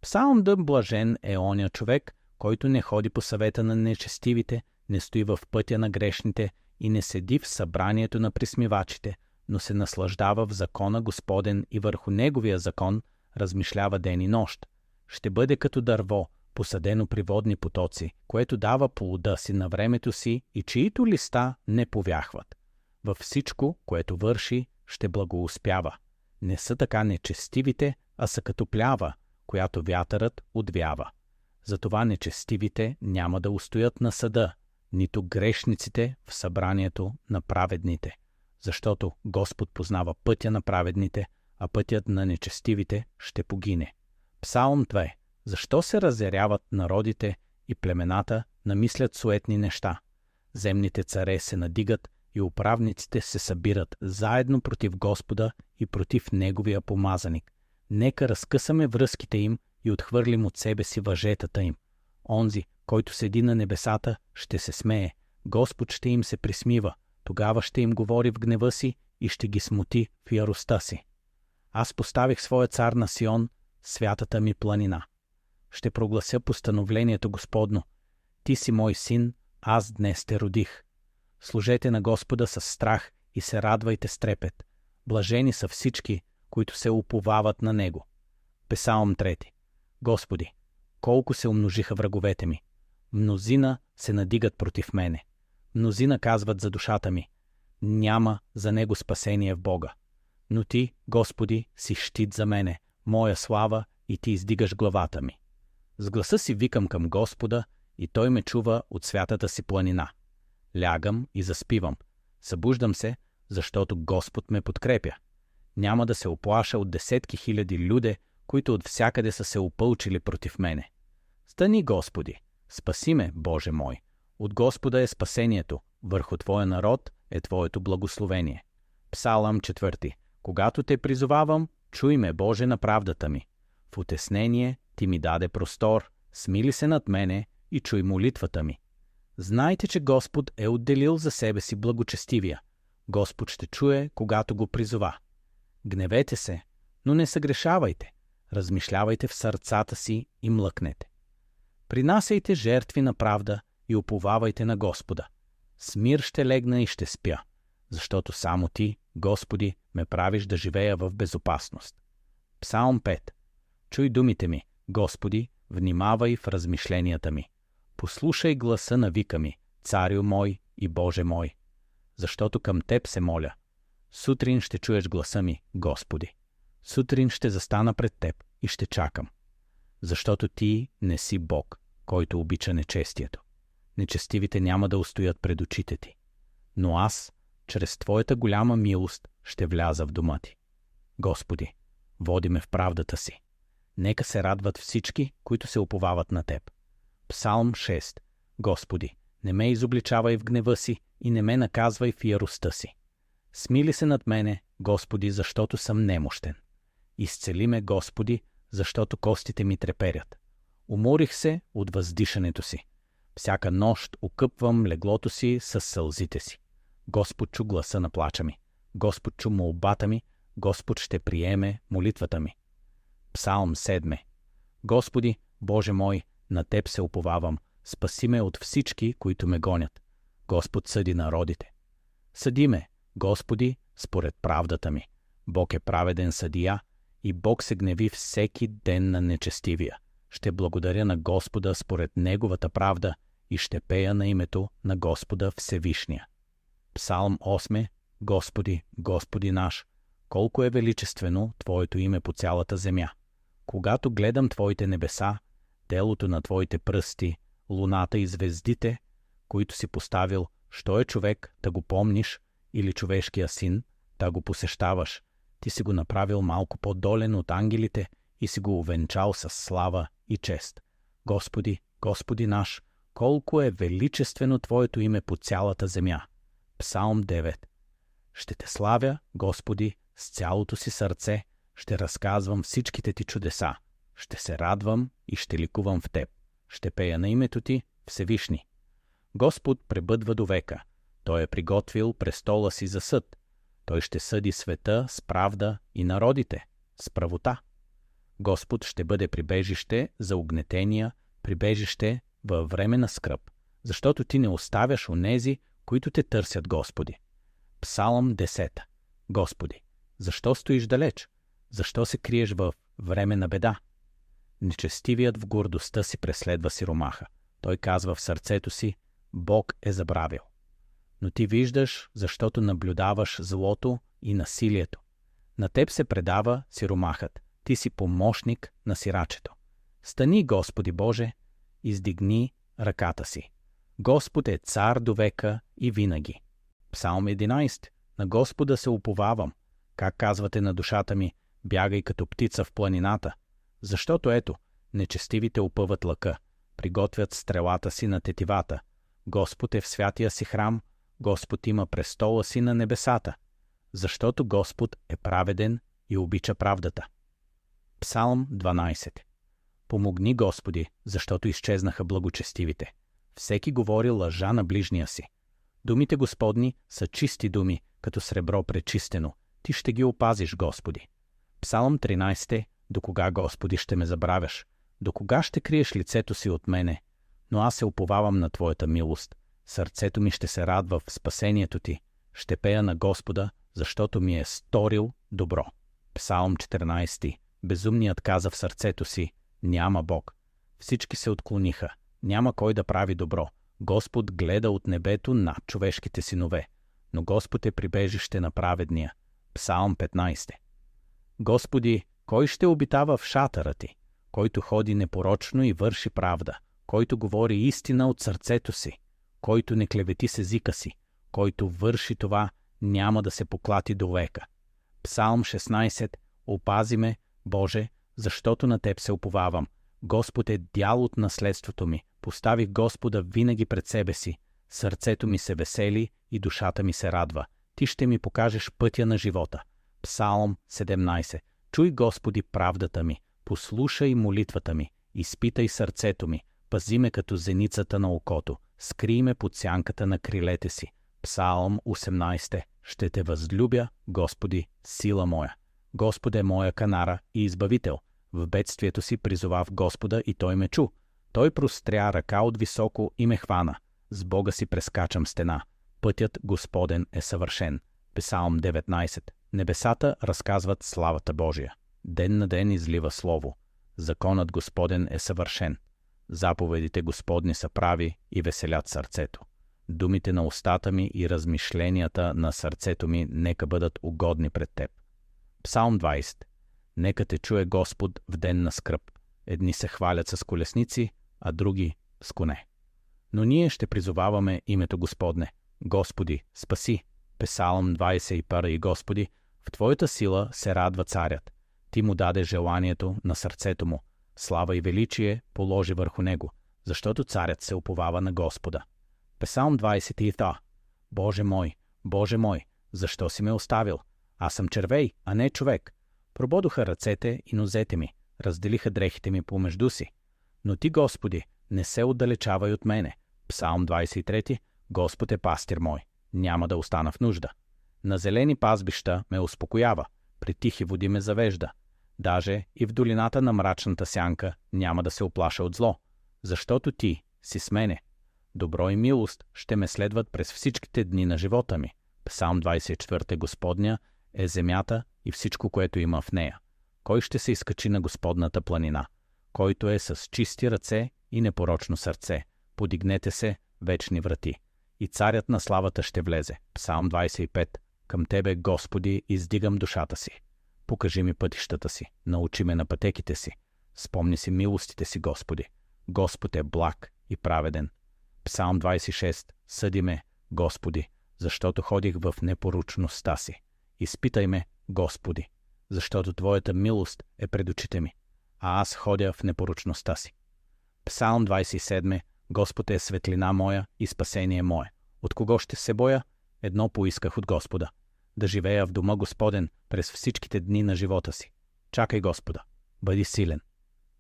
Псалм да блажен е оня човек, който не ходи по съвета на нечестивите, не стои в пътя на грешните и не седи в събранието на присмивачите, но се наслаждава в закона Господен и върху неговия закон размишлява ден и нощ. Ще бъде като дърво, посадено при водни потоци, което дава плода си на времето си и чиито листа не повяхват. Във всичко, което върши, ще благоуспява. Не са така нечестивите, а са като плява, която вятърът отвява. Затова нечестивите няма да устоят на съда, нито грешниците в събранието на праведните. Защото Господ познава пътя на праведните, а пътят на нечестивите ще погине. Псалм 2. Защо се разяряват народите и племената намислят суетни неща? Земните царе се надигат и управниците се събират заедно против Господа и против Неговия помазаник. Нека разкъсаме връзките им и отхвърлим от себе си въжетата им. Онзи, който седи на небесата, ще се смее. Господ ще им се присмива. Тогава ще им говори в гнева си и ще ги смути в яростта си. Аз поставих своя цар на Сион, святата ми планина. Ще проглася постановлението Господно. Ти си мой син, аз днес те родих. Служете на Господа със страх и се радвайте с трепет. Блажени са всички, които се уповават на Него. Псалм 3. Господи, колко се умножиха враговете ми. Мнозина се надигат против мене. Мнозина казват за душата ми. Няма за него спасение в Бога. Но Ти, Господи, си щит за мене, моя слава, и Ти издигаш главата ми. С гласа си викам към Господа, и Той ме чува от святата си планина. Лягам и заспивам. Събуждам се, защото Господ ме подкрепя. Няма да се оплаша от десетки хиляди люде, които от всякъде са се опълчили против мене. Стани, Господи, спаси ме, Боже мой. От Господа е спасението, върху Твоя народ е Твоето благословение. Псалм 4. Когато те призовавам, чуй ме, Боже, на правдата ми. В утеснение Ти ми даде простор, смили се над мене и чуй молитвата ми. Знайте, че Господ е отделил за себе си благочестивия. Господ ще чуе, когато го призова. Гневете се, но не съгрешавайте. Размишлявайте в сърцата си и млъкнете. Принасяйте жертви на правда и уповавайте на Господа. С мир ще легна и ще спя, защото само Ти, Господи, ме правиш да живея в безопасност. Псалм 5. Чуй думите ми, Господи, внимавай в размишленията ми. Послушай гласа на вика ми, Царю мой и Боже мой, защото към Теб се моля. Сутрин ще чуеш гласа ми, Господи. Сутрин ще застана пред Теб и ще чакам. Защото Ти не си Бог, който обича нечестието. Нечестивите няма да устоят пред очите Ти. Но аз, чрез Твоята голяма милост, ще вляза в дома Ти. Господи, води ме в правдата си. Нека се радват всички, които се уповават на Теб. Псалм 6. Господи, не ме изобличавай в гнева си и не ме наказвай в яростта си. Смили се над мене, Господи, защото съм немощен. Изцели ме, Господи, защото костите ми треперят. Уморих се от въздишането си. Всяка нощ окъпвам леглото си с сълзите си. Господ чу гласа на плача ми. Господ чу молбата ми. Господ ще приеме молитвата ми. Псалм 7. Господи, Боже мой, на Теб се уповавам. Спаси ме от всички, които ме гонят. Господ съди народите. Съди ме, Господи, според правдата ми. Бог е праведен съдия и Бог се гневи всеки ден на нечестивия. Ще благодаря на Господа според Неговата правда и ще пея на името на Господа Всевишния. Псалм 8. Господи, Господи наш, колко е величествено Твоето име по цялата земя. Когато гледам Твоите небеса, делото на Твоите пръсти, луната и звездите, които си поставил, що е човек, да го помниш, или човешкия син, да го посещаваш. Ти си го направил малко по-долен от ангелите и си го увенчал с слава и чест. Господи, Господи наш, колко е величествено Твоето име по цялата земя. Псалм 9. Ще Те славя, Господи, с цялото си сърце, ще разказвам всичките Ти чудеса, ще се радвам и ще ликувам в Теб. Ще пея на името Ти, Всевишни. Господ пребъдва до века. Той е приготвил престола си за съд. Той ще съди света с правда и народите с правота. Господ ще бъде прибежище за угнетения, прибежище във време на скръб, защото ти не оставяш онези, които те търсят, Господи. Псалм 10. Господи, защо стоиш далеч? Защо се криеш във време на беда? Нечестивият в гордостта си преследва сиромаха. Той казва в сърцето си: Бог е забравил. Но ти виждаш, защото наблюдаваш злото и насилието. На теб се предава сиромахът. Ти си помощник на сирачето. Стани, Господи Боже, издигни ръката си. Господ е цар до века и винаги. Псалм 11. На Господа се уповавам. Как казвате на душата ми: бягай като птица в планината? Защото ето, нечестивите опъват лъка, приготвят стрелата си на тетивата. Господ е в святия си храм, Господ има престола си на небесата. Защото Господ е праведен и обича правдата. Псалм 12. Помогни, Господи, защото изчезнаха благочестивите. Всеки говори лъжа на ближния си. Думите Господни са чисти думи, като сребро пречистено. Ти ще ги опазиш, Господи. Псалм 13. До кога, Господи, ще ме забравяш? До кога ще криеш лицето си от мене? Но аз се уповавам на Твоята милост. Сърцето ми ще се радва в спасението Ти. Ще пея на Господа, защото ми е сторил добро. Псалм 14. Безумният каза в сърцето си: няма Бог. Всички се отклониха. Няма кой да прави добро. Господ гледа от небето над човешките синове. Но Господ е прибежище на праведния. Псалм 15. Господи, кой ще обитава в шатъра Ти? Който ходи непорочно и върши правда, който говори истина от сърцето си, който не клевети с езика си, който върши това, няма да се поклати до века. Псалм 16. Опази ме, Боже, защото на Теб се уповавам. Господ е дял от наследството ми. Поставих Господа винаги пред себе си. Сърцето ми се весели и душата ми се радва. Ти ще ми покажеш пътя на живота. Псалм 17. Чуй, Господи, правдата ми. Послушай молитвата ми. Изпитай сърцето ми. Пази ме като зеницата на окото. Скрий ме под сянката на крилете си. Псалм 18. Ще Те възлюбя, Господи, сила моя. Господ е моя канара и избавител. В бедствието си призовав Господа и Той ме чу. Той простря ръка от високо и ме хвана. С Бога си прескачам стена. Пътят Господен е съвършен. Псалм 19. Небесата разказват славата Божия. Ден на ден излива слово. Законът Господен е съвършен. Заповедите Господни са прави и веселят сърцето. Думите на устата ми и размишленията на сърцето ми нека бъдат угодни пред Теб. Псалм 20. Нека Те чуе Господ в ден на скръб. Едни се хвалят с колесници, а други с коне. Но ние ще призоваваме името Господне. Господи, спаси! Псалм 21. Господи, в Твоята сила се радва царят. Ти му даде желанието на сърцето му. Слава и величие положи върху него, защото царят се уповава на Господа. Псалм 23. Боже мой, защо си ме оставил? Аз съм червей, а не човек. Прободоха ръцете и нозете ми, разделиха дрехите ми помежду си. Но Ти, Господи, не се отдалечавай от мене. Псалм 23. Господ е пастир мой, няма да остана в нужда. На зелени пазбища ме успокоява, при тихи води ме завежда. Даже и в долината на мрачната сянка няма да се уплаша от зло, защото Ти си с мене. Добро и милост ще ме следват през всичките дни на живота ми. Псалм 24. Господня е земята и всичко, което има в нея. Кой ще се изкачи на Господната планина? Който е с чисти ръце и непорочно сърце. Подигнете се, вечни врати. И царят на славата ще влезе. Псалм 25. Към Тебе, Господи, издигам душата си. Покажи ми пътищата си, научи ме на пътеките си. Спомни си милостите си, Господи. Господ е благ и праведен. Псалм 26. Съди ме, Господи, защото ходих в непорочността си. Изпитай ме, Господи, защото Твоята милост е пред очите ми, а аз ходя в непорочността си. Псалм 27. Господ е светлина моя и спасение мое. От кого ще се боя? Едно поисках от Господа. Да живея в дома Господен през всичките дни на живота си. Чакай Господа. Бъди силен.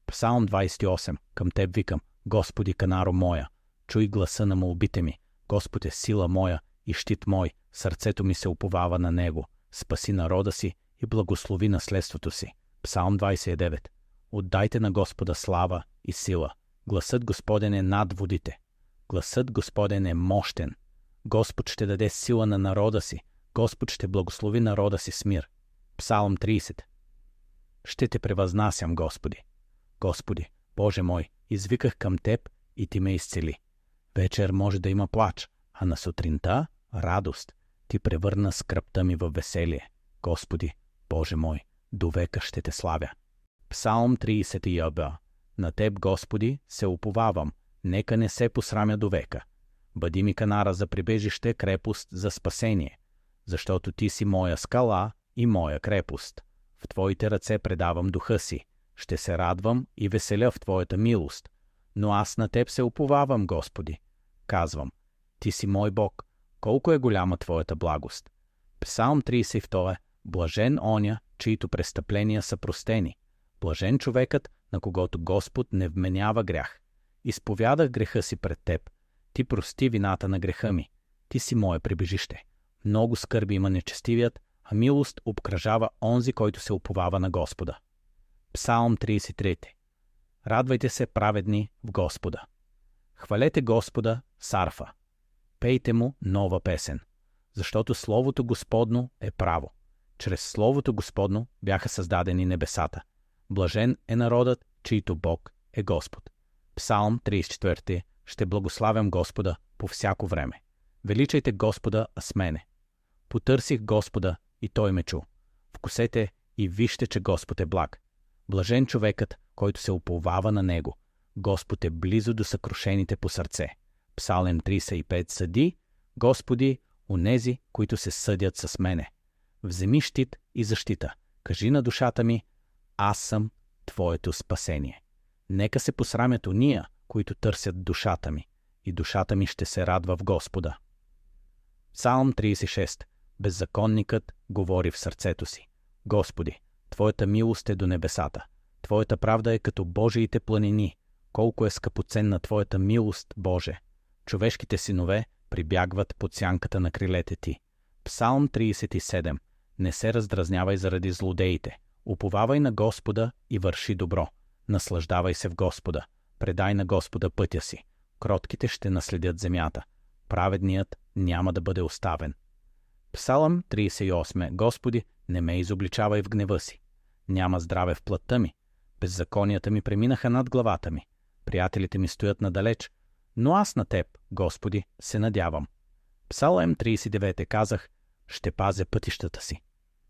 Псалм 28. Към Теб викам, Господи, канаро моя. Чуй гласа на молбите ми. Господ е сила моя и щит мой. Сърцето ми се уповава на Него. Спаси народа си и благослови наследството си. Псалм 29. Отдайте на Господа слава и сила. Гласът Господен е над водите. Гласът Господен е мощен. Господ ще даде сила на народа си. Господ ще благослови народа си с мир. Псалм 30. Ще те превъзнасям, Господи. Господи, Боже мой, извиках към Теб и Ти ме изцели. Вечер може да има плач, а на сутринта – радост. Ти превърна скръбта ми във веселие. Господи, Боже мой, довека ще Те славя. Псалм 30. На Теб, Господи, се уповавам, нека не се посрамя довека. Бъди ми канара за прибежище, крепост за спасение, защото Ти си моя скала и моя крепост. В Твоите ръце предавам духа си, ще се радвам и веселя в Твоята милост. Но аз на Теб се уповавам, Господи. Казвам, Ти си мой Бог, колко е голяма Твоята благост. Псалм 32. Блажен оня, чието престъпления са простени. Блажен човекът, на когото Господ не вменява грях. Изповядах греха си пред Теб. Ти прости вината на греха ми. Ти си мое прибежище. Много скърби има нечестивият, а милост обкръжава онзи, който се уповава на Господа. Псалм 33. Радвайте се, праведни, в Господа. Хвалете Господа с арфа. Пейте му нова песен, защото Словото Господно е право. Чрез Словото Господно бяха създадени небесата. Блажен е народът, чийто Бог е Господ. Псалм 34. Ще благославям Господа по всяко време. Величайте Господа с мене. Потърсих Господа и Той ме чу. Вкусете и вижте, че Господ е благ. Блажен човекът, който се уповава на Него. Господ е близо до съкрушените по сърце. Псалм 35. Съди, Господи, онези, които се съдят с мене. Вземи щит и защита. Кажи на душата ми, аз съм Твоето спасение. Нека се посрамят ония, които търсят душата ми, и душата ми ще се радва в Господа. Псалм 36. Беззаконникът говори в сърцето си. Господи, Твоята милост е до небесата. Твоята правда е като Божиите планини. Колко е скъпоценна Твоята милост, Боже! Човешките синове прибягват под сянката на крилете Ти. Псалм 37. Не се раздразнявай заради злодеите. Уповавай на Господа и върши добро. Наслаждавай се в Господа. Предай на Господа пътя си. Кротките ще наследят земята. Праведният няма да бъде оставен. Псалм 38. Господи, не ме изобличавай в гнева си. Няма здраве в плътта ми. Беззаконията ми преминаха над главата ми. Приятелите ми стоят надалеч. Но аз на Теб, Господи, се надявам. Псалм 39. Казах, ще пазя пътищата си.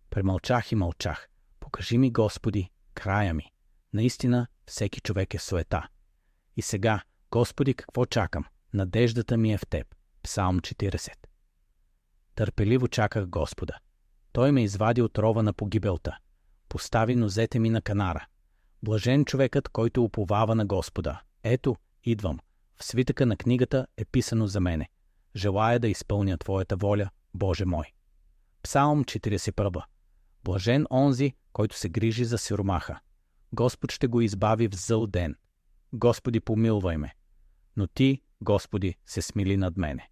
Премълчах и мълчах. Покажи ми, Господи, края ми. Наистина, всеки човек е суета. И сега, Господи, какво чакам? Надеждата ми е в Теб. Псалм 40. Търпеливо чаках Господа. Той ме извади от рова на погибелта. Постави нозете ми на канара. Блажен човекът, който уповава на Господа. Ето, идвам. В свитъка на книгата е писано за мене. Желая да изпълня Твоята воля, Боже мой. Псалм 41. Блажен онзи, който се грижи за сиромаха. Господ ще го избави в зъл ден. Господи, помилвай ме. Но Ти, Господи, се смили над мене.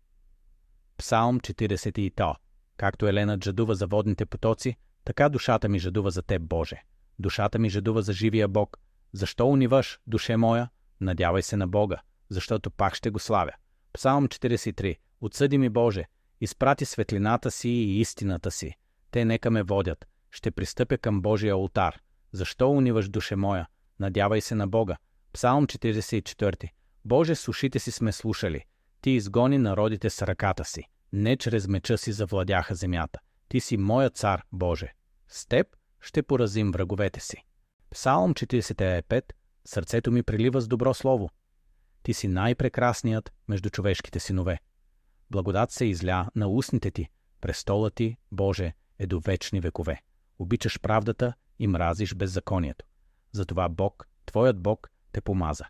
Псалм 40. Както еленът жадува за водните потоци, така душата ми жадува за Теб, Боже. Душата ми жадува за живия Бог. Защо униваш, душе моя? Надявай се на Бога, защото пак ще го славя. Псалм 43. Отсъди ми, Боже, изпрати светлината си и истината си. Те нека ме водят. Ще пристъпя към Божия олтар. Защо униваш, душе моя? Надявай се на Бога. Псалм 44. Боже, с ушите си сме слушали. Ти изгони народите с ръката си. Не чрез меча си завладяха земята. Ти си моя цар, Боже. С Теб ще поразим враговете си. Псалм 45. Сърцето ми прилива с добро слово. Ти си най-прекрасният между човешките синове. Благодат се изля на устните Ти. Престолът Ти, Боже, е до вечни векове. Обичаш правдата и мразиш беззаконието. Затова Бог, Твоят Бог, те помаза.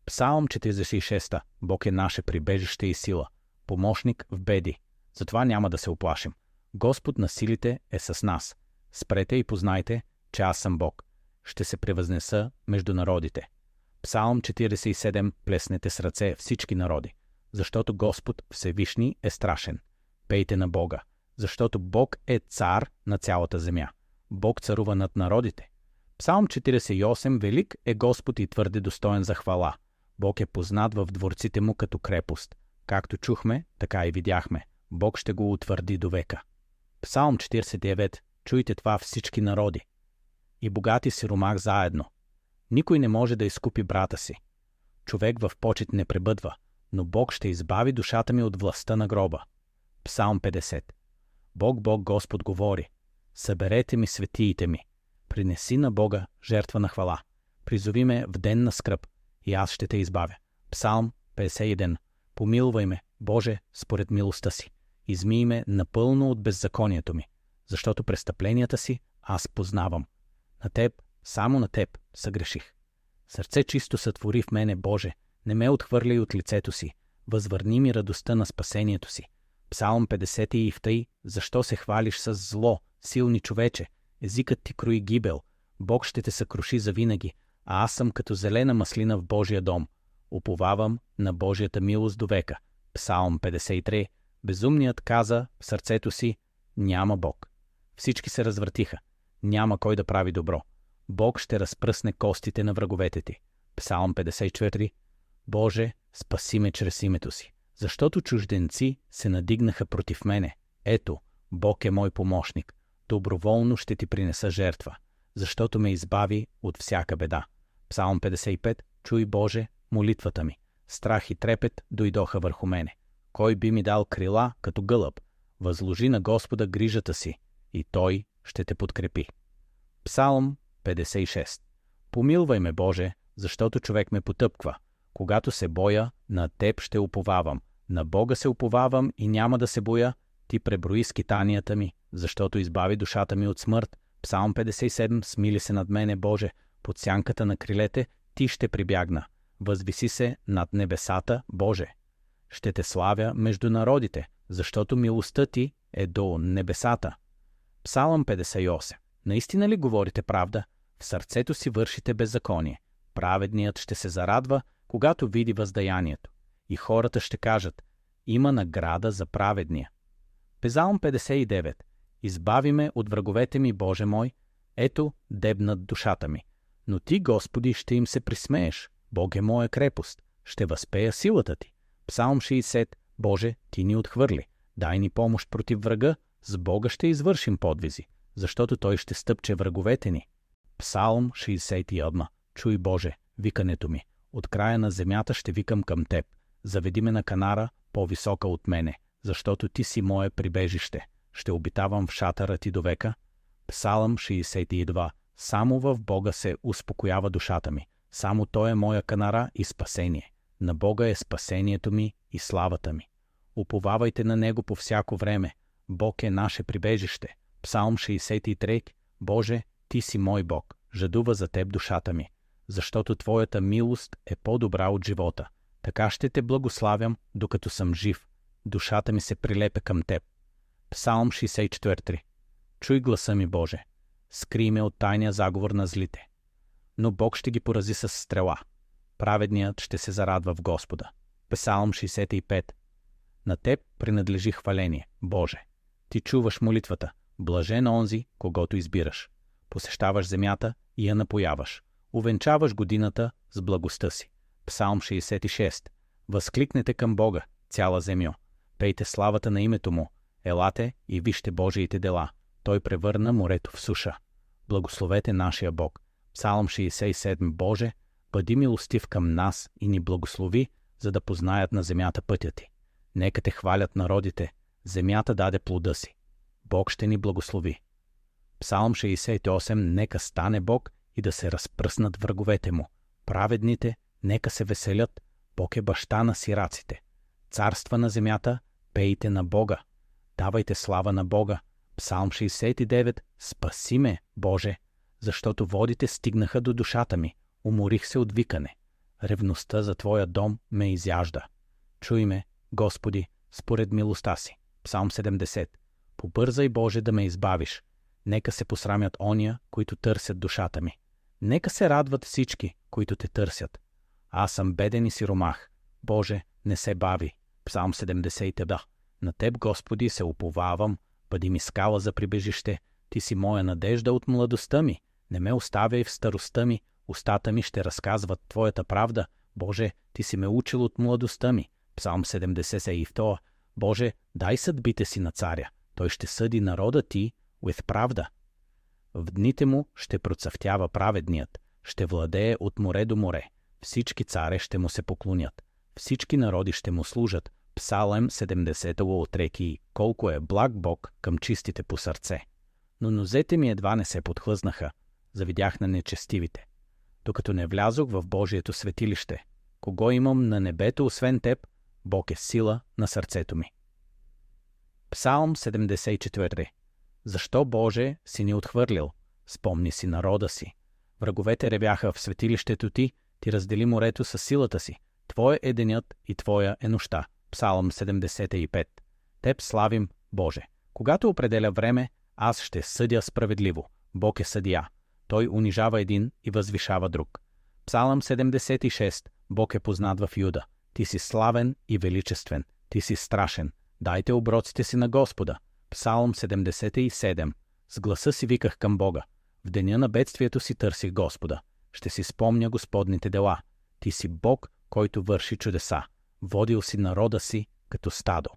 Псалм 46. Бог е наше прибежище и сила, помощник в беди. Затова няма да се уплашим. Господ на силите е с нас. Спрете и познайте, че аз съм Бог. Ще се превъзнеса между народите. Псалм 47. Плеснете с ръце всички народи, защото Господ Всевишни е страшен. Пейте на Бога, защото Бог е цар на цялата земя. Бог царува над народите. Псалм 48. Велик е Господ и твърде достоен за хвала. Бог е познат в дворците му като крепост. Както чухме, така и видяхме. Бог ще го утвърди до века. Псалм 49. Чуйте това всички народи. И богат и сиромах заедно. Никой не може да изкупи брата си. Човек в почет не пребъдва, но Бог ще избави душата ми от властта на гроба. Псалм 50. Бог, Господ говори. Съберете ми светиите ми. Принеси на Бога жертва на хвала. Призови ме в ден на скръб и аз ще те избавя. Псалм 51. Помилвай ме, Боже, според милостта си. Измий ме напълно от беззаконието ми, защото престъпленията си аз познавам. На Теб, само на Теб, съгреших. Сърце чисто сътвори в мене, Боже, не ме отхвърляй от лицето си, възвърни ми радостта на спасението си. Псалм 50 и в тъй, защо се хвалиш с зло, силни човече, езикът ти крои гибел, Бог ще те съкруши завинаги, а аз съм като зелена маслина в Божия дом. Уповавам на Божията милост до века. Псалм 53. Безумният каза в сърцето си, няма Бог. Всички се развъртиха, няма кой да прави добро. Бог ще разпръсне костите на враговете ти. Псалм 54. Боже, спаси ме чрез името си, защото чужденци се надигнаха против мене. Ето, Бог е мой помощник. Доброволно ще ти принеса жертва, защото ме избави от всяка беда. Псалм 55. Чуй, Боже, молитвата ми. Страх и трепет дойдоха върху мене. Кой би ми дал крила като гълъб? Възложи на Господа грижата си и Той ще те подкрепи. Псалм 56. Помилвай ме, Боже, защото човек ме потъпква. Когато се боя, на Теб ще уповавам. На Бога се уповавам и няма да се боя. Ти преброи скитанията ми, защото избави душата ми от смърт. Псалм 57. Смили се над мене, Боже, под сянката на крилете Ти ще прибягна. Възвиси се над небесата, Боже. Ще те славя между народите, защото милостта Ти е до небесата. Псалм 58. Наистина ли говорите правда? В сърцето си вършите беззаконие. Праведният ще се зарадва, когато види въздаянието. И хората ще кажат, има награда за праведния. Псалм 59. Избави ме от враговете ми, Боже мой, ето дебнат душата ми. Но Ти, Господи, ще им се присмееш. Бог е моя крепост, ще възпея силата Ти. Псалм 60. Боже, Ти ни отхвърли. Дай ни помощ против врага, с Бога ще извършим подвизи, защото Той ще стъпче враговете ни. Псалм 61. Чуй, Боже, викането ми. От края на земята ще викам към Теб. Заведи ме на канара, по-висока от мене, защото Ти си мое прибежище. Ще обитавам в шатъра Ти до века. Псалм 62. Само в Бога се успокоява душата ми. Само Той е моя канара и спасение. На Бога е спасението ми и славата ми. Уповавайте на Него по всяко време. Бог е наше прибежище. Псалм 63. Боже, Ти си мой Бог. Жадува за Теб душата ми, защото Твоята милост е по-добра от живота. Така ще Те благославям, докато съм жив. Душата ми се прилепя към Теб. Псалм 64. Чуй гласа ми, Боже. Скрий ме от тайния заговор на злите. Но Бог ще ги порази с стрела. Праведният ще се зарадва в Господа. Псалм 65. На Теб принадлежи хваление, Боже. Ти чуваш молитвата. Блажен онзи, когото избираш. Посещаваш земята и я напояваш. Увенчаваш годината с благостта си. Псалм 66. Възкликнете към Бога, цяла земя. Пейте славата на името Му. Елате и вижте Божиите дела. Той превърна морето в суша. Благословете нашия Бог. Псалм 67. Боже, бъди милостив към нас и ни благослови, за да познаят на земята пътя Ти. Нека Те хвалят народите. Земята даде плода си. Бог ще ни благослови. Псалм 68. Нека стане Бог и да се разпръснат враговете Му. Праведните нека се веселят. Бог е баща на сираците. Царства на земята, пейте на Бога. Давайте слава на Бога. Псалм 69. Спаси ме, Боже, защото водите стигнаха до душата ми. Уморих се от викане. Ревността за Твоя дом ме изяжда. Чуй ме, Господи, според милостта си. Псалм 70. Побързай, Боже, да ме избавиш. Нека се посрамят ония, които търсят душата ми. Нека се радват всички, които Те търсят. Аз съм беден и сиромах. Боже, не се бави. Псалм 70. Да. На Теб, Господи, се уповавам. Бъди ми скала за прибежище. Ти си моя надежда от младостта ми. Не ме оставяй в старостта ми, устата ми ще разказват Твоята правда. Боже, Ти си ме учил от младостта ми. Псалм 72. Боже, дай съдбите си на царя. Той ще съди народа Ти with правда. В дните му ще процъфтява праведният, ще владее от море до море. Всички царе ще му се поклонят. Всички народи ще му служат. Псалем 70 от Реки. Колко е благ Бог към чистите по сърце. Но нозете ми едва не се подхлъзнаха. Завидях на нечестивите. Докато не влязох в Божието светилище. Кого имам на небето, освен Теб? Бог е сила на сърцето ми. Псалм 74. Защо, Боже, си ни отхвърлил? Спомни си народа си. Враговете ревяха в светилището Ти, Ти раздели морето със силата си. Твое е денят и Твоя е нощта. Псалм 75. Теб славим, Боже. Когато определя време, аз ще съдя справедливо. Бог е съдия. Той унижава един и възвишава друг. Псалм 76. Бог е познат в Юда. Ти си славен и величествен. Ти си страшен. Дайте оброците си на Господа. Псалм 77. С гласа си виках към Бога. В деня на бедствието си търсих Господа. Ще си спомня Господните дела. Ти си Бог, който върши чудеса. Водил си народа си като стадо.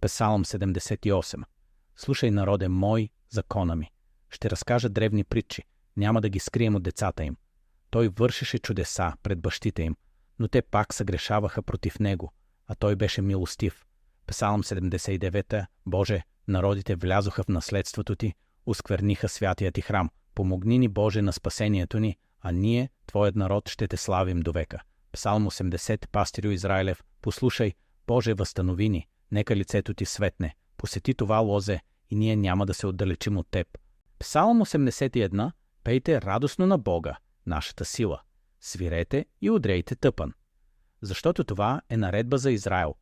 Псалм 78. Слушай, народе мой, закона ми. Ще разкажа древни притчи. Няма да ги скрием от децата им. Той вършеше чудеса пред бащите им, но те пак съгрешаваха против него, а той беше милостив. Псалм 79. Боже, народите влязоха в наследството Ти, оскверниха святия Ти храм. Помогни ни, Боже, на спасението ни, а ние, Твоят народ, ще Те славим довека. Псалм 80. Пастирю Израилев, послушай, Боже, възстанови ни, нека лицето Ти светне, посети това лозе и ние няма да се отдалечим от Теб. Псалм 81. Пейте радостно на Бога, нашата сила. Свирете и удрейте тъпан. Защото това е наредба за Израил.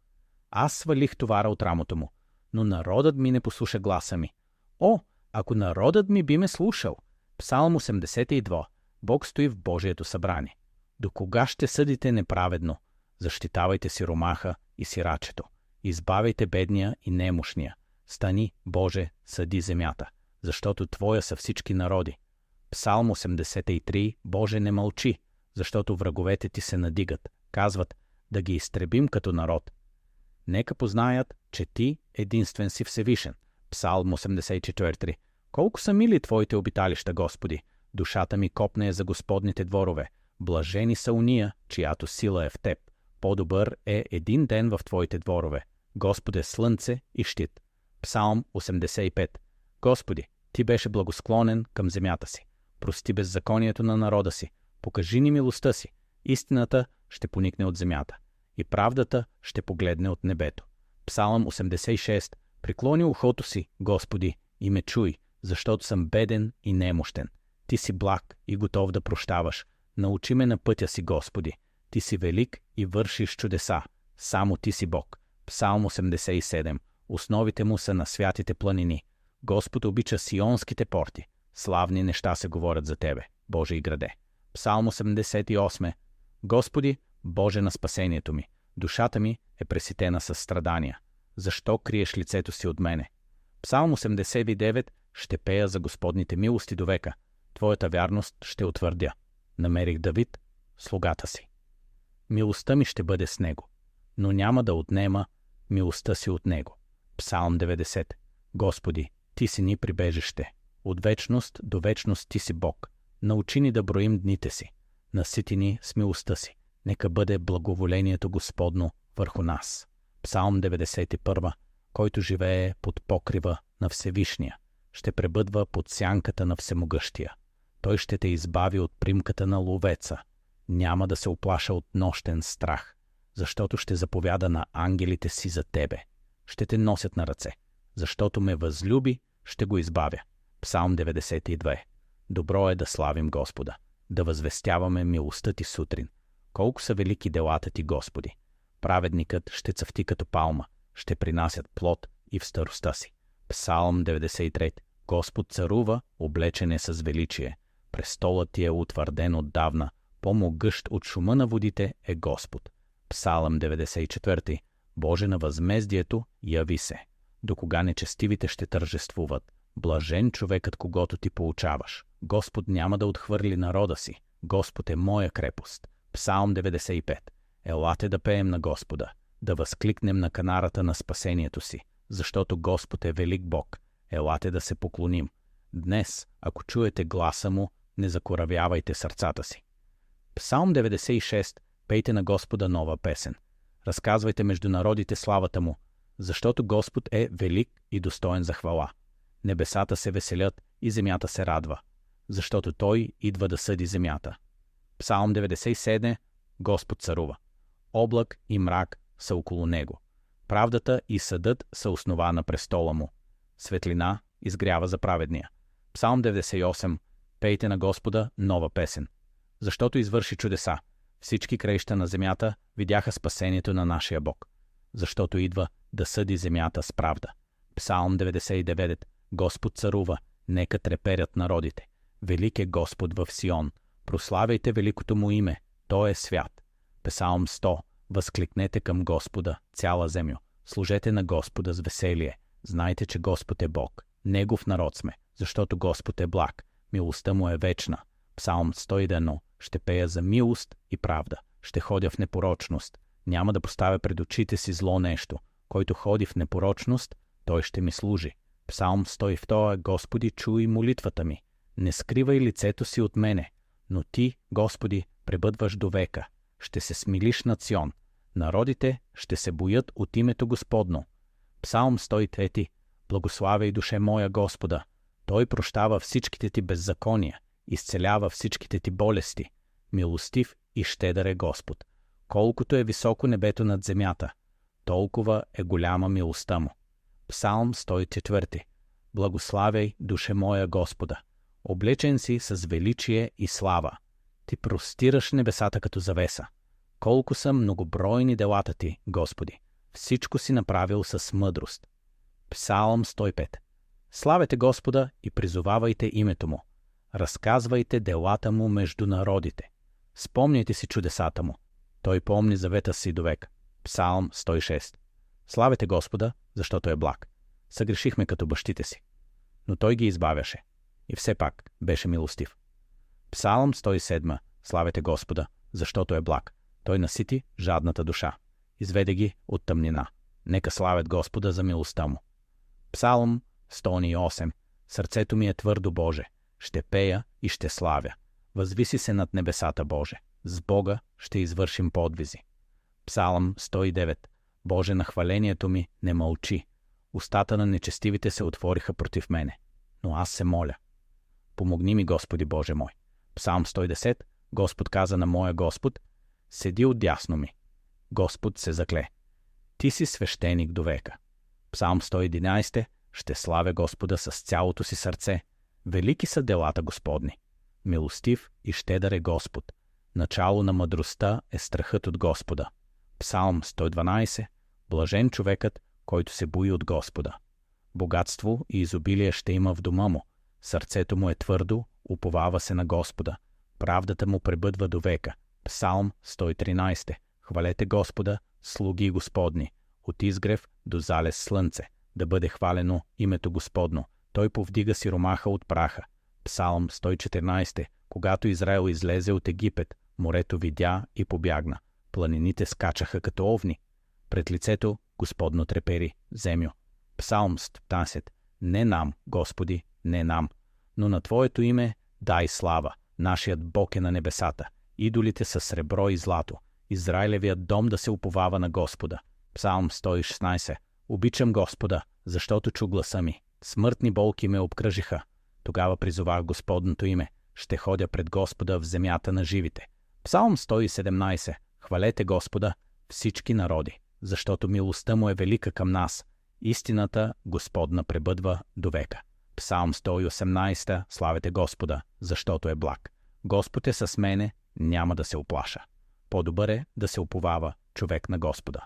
Аз свалих товара от рамото му, но народът ми не послуша гласа ми. О, ако народът ми би ме слушал! Псалм 82. Бог стои в Божието събрание. До кога ще съдите неправедно? Защитавайте сиромаха и сирачето. Избавяйте бедния и немощния. Стани, Боже, съди земята, защото Твоя са всички народи. Псалм 83. Боже, не мълчи, защото враговете Ти се надигат. Казват, да ги изтребим като народ. Нека познаят, че Ти единствен си Всевишен. Псалм 84. Колко са мили Твоите обиталища, Господи! Душата ми копне е за Господните дворове. Блажени са уния, чиято сила е в Теб. По-добър е един ден в Твоите дворове. Господе, слънце и щит. Псалм 85. Господи, Ти беше благосклонен към земята си. Прости беззаконието на народа си. Покажи ни милостта си. Истината ще поникне от земята и правдата ще погледне от небето. Псалм 86. Преклони ухото си, Господи, и ме чуй, защото съм беден и немощен. Ти си благ и готов да прощаваш. Научи ме на пътя си, Господи. Ти си велик и вършиш чудеса. Само Ти си Бог. Псалм 87. Основите му са на святите планини. Господ обича сионските порти. Славни неща се говорят за Тебе, Боже и граде. Псалм 88. Господи, Боже на спасението ми, душата ми е преситена със страдания. Защо криеш лицето си от мене? Псалм 89. Ще пея за Господните милости до века. Твоята вярност ще утвърдя. Намерих Давид, слугата си. Милостта ми ще бъде с него, но няма да отнема милостта си от него. Псалм 90. Господи, Ти си ни прибежище. От вечност до вечност Ти си Бог. Научи ни да броим дните си. Насити ни с милостта си. Нека бъде благоволението Господно върху нас. Псалм 91. Който живее под покрива на Всевишния, ще пребъдва под сянката на Всемогъщия. Той ще те избави от примката на ловеца. Няма да се оплаша от нощен страх, защото ще заповяда на ангелите си за тебе. Ще те носят на ръце. Защото ме възлюби, ще го избавя. Псалм 92. Добро е да славим Господа, да възвестяваме милостта Ти сутрин. Колко са велики делата Ти, Господи! Праведникът ще цъфти като палма, ще принасят плод и в старостта си. Псалм 93. Господ царува, облечен е с величие. Престолът Ти е утвърден отдавна, по-могъщ от шума на водите е Господ. Псалм 94. Боже на възмездието, яви се. До кога нечестивите ще тържествуват? Блажен човекът, когото Ти поучаваш. Господ няма да отхвърли народа си. Господ е моя крепост. Псалм 95. Елате да пеем на Господа, да възкликнем на канарата на спасението си, защото Господ е велик Бог. Елате да се поклоним. Днес, ако чуете гласа му, не закоравявайте сърцата си. Псалм 96. Пейте на Господа нова песен. Разказвайте между народите славата му, защото Господ е велик и достоен за хвала. Небесата се веселят и земята се радва, защото Той идва да съди земята. Псалм 97. Господ царува. Облак и мрак са около него. Правдата и съдът са основа на престола му. Светлина изгрява за праведния. Псалм 98. Пейте на Господа нова песен, защото извърши чудеса. Всички краища на земята видяха спасението на нашия Бог, защото идва да съди земята с правда. Псалм 99. Господ царува, нека треперят народите. Велик е Господ в Сион. Прославяйте великото му име, Той е свят. Псалм 100. Възкликнете към Господа, цяла земя. Служете на Господа с веселие. Знайте, че Господ е Бог. Негов народ сме, защото Господ е благ. Милостта му е вечна. Псалм 101. Ще пея за милост и правда. Ще ходя в непорочност. Няма да поставя пред очите си зло нещо. Който ходи в непорочност, той ще ми служи. Псалм 102. Господи, чуй молитвата ми. Не скривай лицето си от мене. Но ти, Господи, пребъдваш до века. Ще се смилиш над Сион. Народите ще се боят от името Господно. Псалм 103. Благославяй душе моя Господа. Той прощава всичките ти беззакония, изцелява всичките ти болести. Милостив и щедър е Господ. Колкото е високо небето над земята, толкова е голяма милостта му. Псалм 104. Благославяй душе моя Господа. Облечен си с величие и слава. Ти простираш небесата като завеса. Колко са многобройни делата ти, Господи. Всичко си направил с мъдрост. Псалм 105. Славете Господа и призовавайте името му. Разказвайте делата му между народите. Спомняйте си чудесата му. Той помни завета си до век. Псалм 106. Славете Господа, защото е благ. Съгрешихме като бащите си, но той ги избавяше. И все пак беше милостив. Псалм 107. Славете Господа, защото е благ. Той насити жадната душа. Изведе ги от тъмнина. Нека славят Господа за милостта му. Псалм 108. Сърцето ми е твърдо, Боже. Ще пея и ще славя. Възвиси се над небесата, Боже. С Бога ще извършим подвизи. Псалм 109. Боже, на хвалението ми не мълчи. Устата на нечестивите се отвориха против мене. Но аз се моля. Помогни ми, Господи Боже мой. Псалм 110. Господ каза на моя Господ: седи отдясно ми. Господ се закле: ти си свещеник до века. Псалм 111. Ще славя Господа с цялото си сърце. Велики са делата Господни. Милостив и щедър е Господ. Начало на мъдростта е страхът от Господа. Псалм 112. Блажен човекът, който се бои от Господа. Богатство и изобилие ще има в дома му. Сърцето му е твърдо, уповава се на Господа. Правдата му пребъдва до века. Псалм 113. Хвалете Господа, слуги Господни, от изгрев до залез слънце, да бъде хвалено името Господно. Той повдига сиромаха от праха. Псалм 114. Когато Израел излезе от Египет, морето видя и побягна. Планините скачаха като овни. Пред лицето Господно трепери земю. Псалм 115. Не нам, Господи, не нам, но на Твоето име дай слава. Нашият Бог е на небесата. Идолите са сребро и злато. Израилевият дом да се уповава на Господа. Псалм 116. Обичам Господа, защото чу гласа ми. Смъртни болки ме обкръжиха. Тогава призовах Господното име. Ще ходя пред Господа в земята на живите. Псалм 117. Хвалете Господа, всички народи, защото милостта му е велика към нас. Истината Господна пребъдва до века. Псалм 118. Славете Господа, защото е благ. Господ е с мене, няма да се уплаша. По-добър е да се уповава човек на Господа.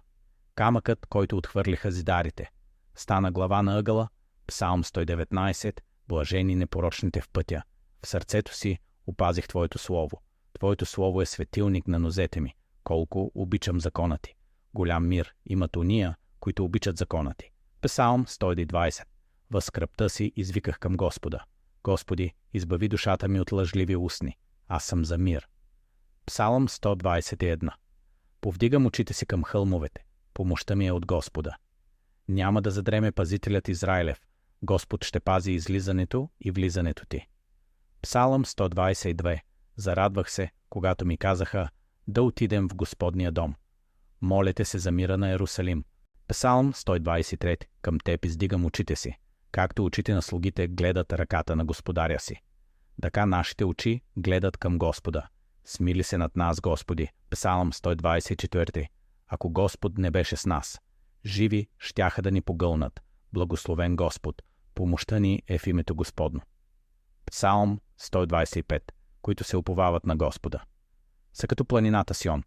Камъкът, който отхвърлиха зидарите, стана глава на ъгъла. Псалм 119. Блажени непорочните в пътя. В сърцето си опазих Твоето слово. Твоето слово е светилник на нозете ми. Колко обичам закона ти. Голям мир имат уния, които обичат закона ти. Псалм 120. Във скръбта си извиках към Господа. Господи, избави душата ми от лъжливи устни. Аз съм за мир. Псалом 121. Повдигам очите си към хълмовете. Помощта ми е от Господа. Няма да задреме пазителят Израилев. Господ ще пази излизането и влизането ти. Псалом 122. Зарадвах се, когато ми казаха да отидем в Господния дом. Молете се за мира на Ерусалим. Псалм 123. Към теб издигам очите си, както очите на слугите гледат ръката на господаря си. Така нашите очи гледат към Господа. Смили се над нас, Господи. Псалм 124. Ако Господ не беше с нас, живи щяха да ни погълнат. Благословен Господ, помощта ни е в името Господно. Псалм 125. Които се уповават на Господа са като планината Сион.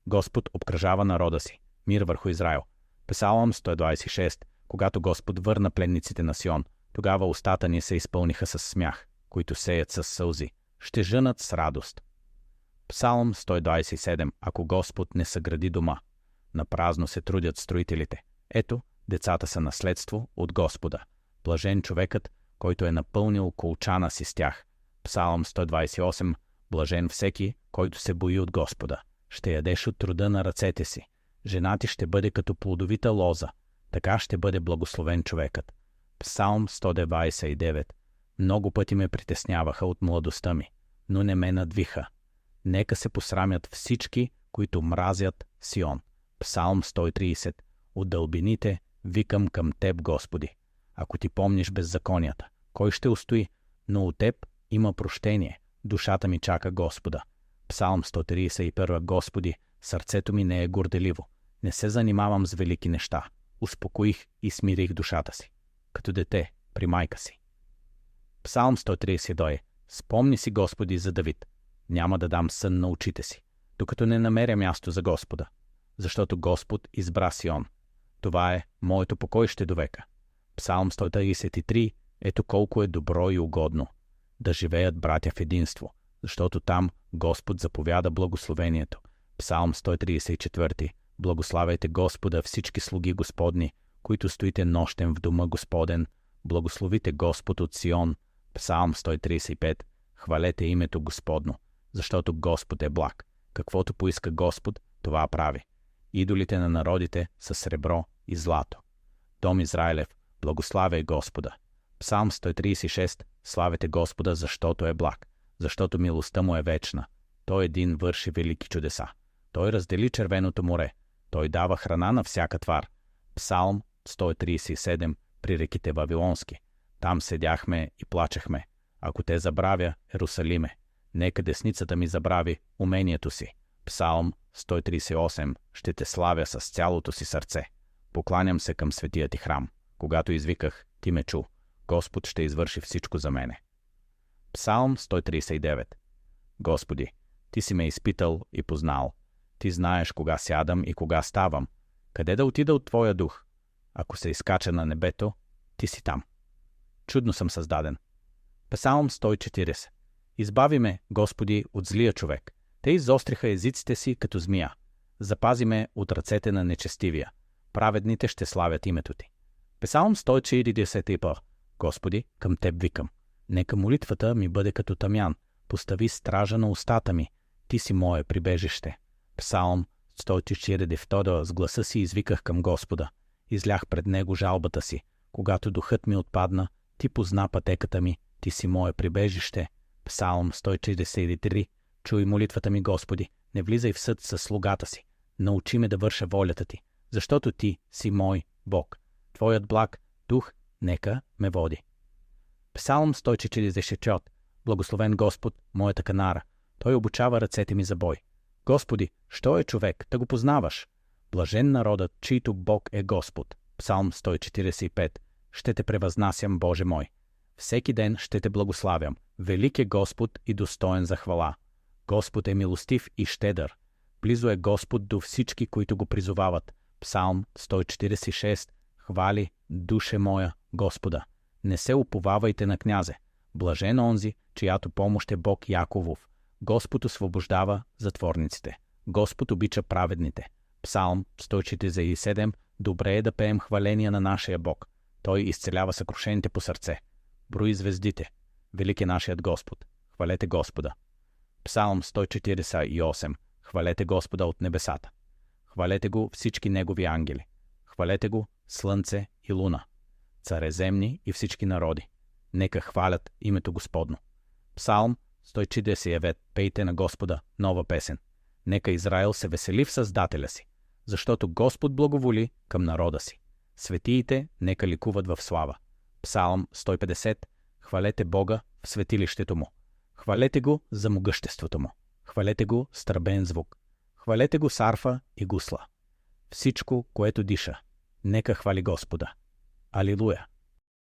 Господ обкръжава народа си. Мир върху Израил. Псалм 126. Когато Господ върна пленниците на Сион, тогава устата ни се изпълниха с смях, които сеят с сълзи, ще жънат с радост. Псалм 127. Ако Господ не съгради дома, напразно се трудят строителите. Ето, децата са наследство от Господа. Блажен човекът, който е напълнил колчана си с тях. Псалм 128. Блажен всеки, който се бои от Господа. Ще ядеш от труда на ръцете си. Жена ти ще бъде като плодовита лоза. Така ще бъде благословен човекът. Псалм 129. Много пъти ме притесняваха от младостта ми, но не ме надвиха. Нека се посрамят всички, които мразят Сион. Псалм 130. От дълбините викам към теб, Господи. Ако ти помниш беззаконията, кой ще устои? Но от теб има прощение. Душата ми чака Господа. Псалм 131. Господи, сърцето ми не е горделиво. Не се занимавам с велики неща. Успокоих и смирих душата си, като дете при майка си. Псалм 132. Спомни си, Господи, за Давид. Няма да дам сън на очите си, докато не намеря място за Господа, защото Господ избра Сион. Това е моето покоище до века. Псалм 133. Ето колко е добро и угодно да живеят братя в единство, защото там Господ заповяда благословението. Псалм 134. Благославяйте Господа, всички слуги Господни, които стоите нощем в дома Господен. Благословите Господ от Сион. Псалм 135. Хвалете името Господно, защото Господ е благ. Каквото поиска Господ, това прави. Идолите на народите са сребро и злато. Дом Израилев, благославяй Господа. Псалм 136. Славете Господа, защото е благ, защото милостта му е вечна. Той един върши велики чудеса. Той раздели червеното море. Той дава храна на всяка твар. Псалм 137. При реките Вавилонски. Там седяхме и плачехме. Ако те забравя, Ерусалиме, нека десницата ми забрави умението си. Псалм 138. Ще те славя с цялото си сърце. Покланям се към светия ти храм. Когато извиках, ти ме чу. Господ ще извърши всичко за мене. Псалм 139. Господи, ти си ме изпитал и познал. Ти знаеш кога сядам и кога ставам. Къде да отида от Твоя дух? Ако се изкача на небето, ти си там. Чудно съм създаден. Псалм 140. Избави ме, Господи, от злия човек. Те изостриха езиците си като змия. Запази ме от ръцете на нечестивия. Праведните ще славят името ти. Псалм 140. Господи, към теб викам. Нека молитвата ми бъде като тамян. Постави стража на устата ми. Ти си мое прибежище. Псалм 142. С гласа си извиках към Господа. Излях пред него жалбата си. Когато духът ми отпадна, ти позна пътеката ми. Ти си мое прибежище. Псалм 143. Чуй молитвата ми, Господи. Не влизай в съд със слугата си. Научи ме да върша волята ти, защото ти си мой Бог. Твоят благ дух нека ме води. Псалм 144. Благословен Господ, моята канара. Той обучава ръцете ми за бой. Господи, що е човек, да го познаваш? Блажен народът, чийто Бог е Господ. Псалм 145. Ще те превъзнасям, Боже мой. Всеки ден ще те благославям. Велик е Господ и достоен за хвала. Господ е милостив и щедър. Близо е Господ до всички, които го призовават. Псалм 146. Хвали, душе моя, Господа. Не се уповавайте на князе. Блажен онзи, чиято помощ е Бог Яковов. Господ освобождава затворниците. Господ обича праведните. Псалм 147. Добре е да пеем хваления на нашия Бог. Той изцелява съкрушените по сърце. Брои звездите. Велик е нашият Господ. Хвалете Господа. Псалм 148. Хвалете Господа от небесата. Хвалете го всички негови ангели. Хвалете го слънце и луна. Цареземни и всички народи. Нека хвалят името Господно. Псалм 149. Пейте на Господа нова песен. Нека Израил се весели в Създателя си, защото Господ благоволи към народа си. Светиите нека ликуват в слава. Псалм 150. Хвалете Бога в светилището му. Хвалете го за могъществото му. Хвалете го с тръбен звук. Хвалете го с арфа и гусла. Всичко, което диша, нека хвали Господа. Алилуя!